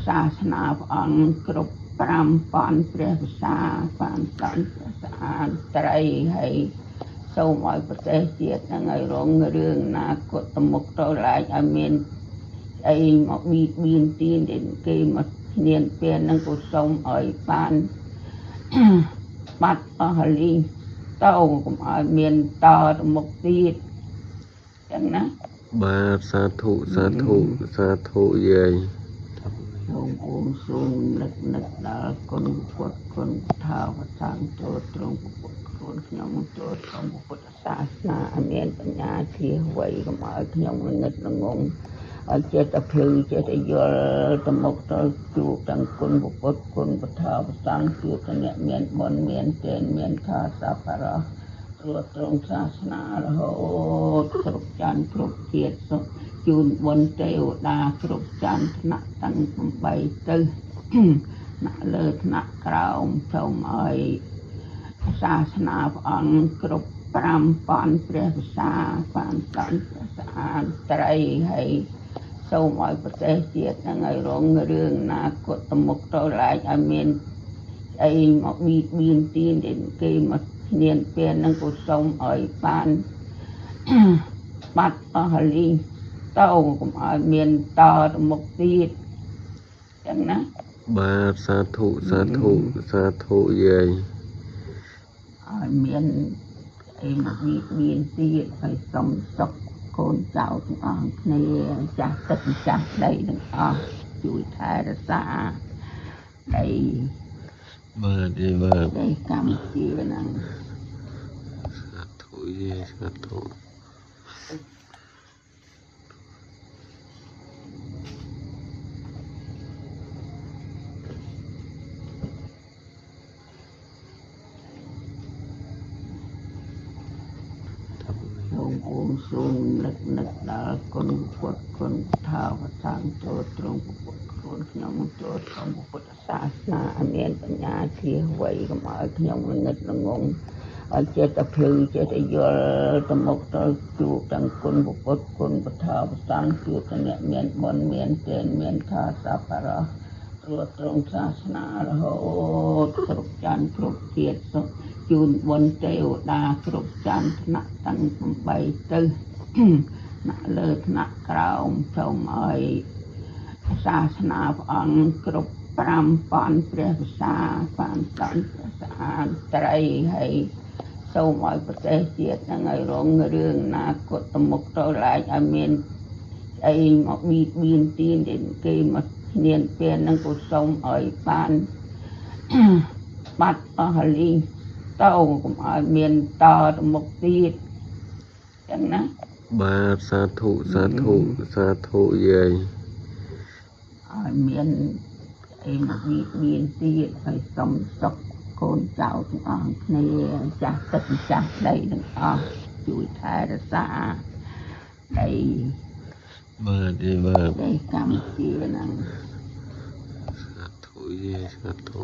សាសនាព្រះអង្គគ្រប់5,000ព្រះភាសាបានសន្តិស្អាតត្រីហើយសូមឲ្យប្រទេសជាតិនឹងឲ្យរងរឿងណាគតមុខទៅឡើងឲ្យមានអីមកបៀតបៀនទានគេមកឈ្នានពេលនឹងក៏សូមឲ្យបានបាត់អស់លីទៅកុំឲ្យមានតទៅមុខទៀតចឹងណាបាទសាធុសាធុសាធុយាយសូមអងសូមនឹកដល់គុណពុទ្ធគុណថាវតាំងទូលត្រង់ពុទ្ធខ្លួនខ្ញុំទូលត្រង់ពុទ្ធសាសនាអមានបញ្ញាជាវ័យកុំឲ្យខ្ញុំនឹកល្ងងឲ្យចិត្តភ្លឺចិត្តយល់ទៅមុខទៅជួបទាំងគុណពុទ្ធគុណពថាវតាំងជួបទាំងអ្នកមានបុណ្យមានទានមានខាសប្ការៈត្រួតត្រងសាសនារហូតគ្រប់ច័ន្ទគ្រប់ជាតិសុខជូនបុណ្យទេវតាគ្រប់ច័ន្ទថ្នាក់ទាំង8ទៅថ្នាក់លើថ្នាក់ក្រោមសូមឲ្យសាសនាព្រះអង្គគ្រប់5,000ព្រះភាសាបានសន្តិស្អាតត្រីហើយសូមឲ្យប្រទេសជាតិនឹងឲ្យរងរឿងណាគតមុខទៅឡើងឲ្យមានអីមកបៀតបៀនទានគេមកឈ្នានពេលនឹងក៏សូមឲ្យបានបាត់អស់លីទៅកុំឲ្យមានតទៅមុខទៀតចឹងណាបាទសាធុសាធុសាធុយាយឲ្យមានអីមកបៀតបៀនទៀតឲ្យសុំសុខកូនចៅទាំងអស់គ្នាចាស់ទឹកចាស់ដីទាំងអស់ជួយថែរក្សាដីបាទយាយបាទដីកម្ពុជាហ្នឹងសាធុយាយសាធុអងសូមនឹកដល់គុណពុទ្ធគុណថាវតាំងទូលត្រង់ពុទ្ធខ្លួនខ្ញុំទូលត្រង់ពុទ្ធសាសនាអមានបញ្ញាជាវ័យកុំឲ្យខ្ញុំនឹកល្ងងឲ្យចិត្តភ្លឺចិត្តយល់ទៅមុខទៅជួបទាំងគុណពុទ្ធគុណពថាវតាំងជួបទាំងអ្នកមានបុណ្យមានទានមានខាសប្ការៈត្រួតត្រងសាសនារហូតគ្រប់ច័ន្ទគ្រប់ជាតិសុខជូនបុណ្យទេវតាគ្រប់ច័ន្ទថ្នាក់ទាំង8ទៅថ្នាក់លើថ្នាក់ក្រោមសូមឲ្យសាសនាព្រះអង្គគ្រប់5,000ព្រះភាសាបានសន្តិស្អាតត្រីហើយសូមឲ្យប្រទេសជាតិនឹងឲ្យរងរឿងណាគតមុខទៅឡើងឲ្យមានអីមកបៀតបៀនទានគេមកឈ្នានពេលនឹងក៏សូមឲ្យបានបាត់អស់លីទៅកុំឲ្យមានតទៅមុខទៀតចឹងណាបាទសាធុសាធុសាធុយាយឲ្យមានអីមកបៀតបៀនទៀតឲ្យសុំសុខកូនចៅទាំងអស់គ្នាចាស់ទឹកចាស់ដីទាំងអស់ជួយថែរក្សាដីបាទយាយបាទដីកម្ពុជាហ្នឹងសាធុយាយសាធុ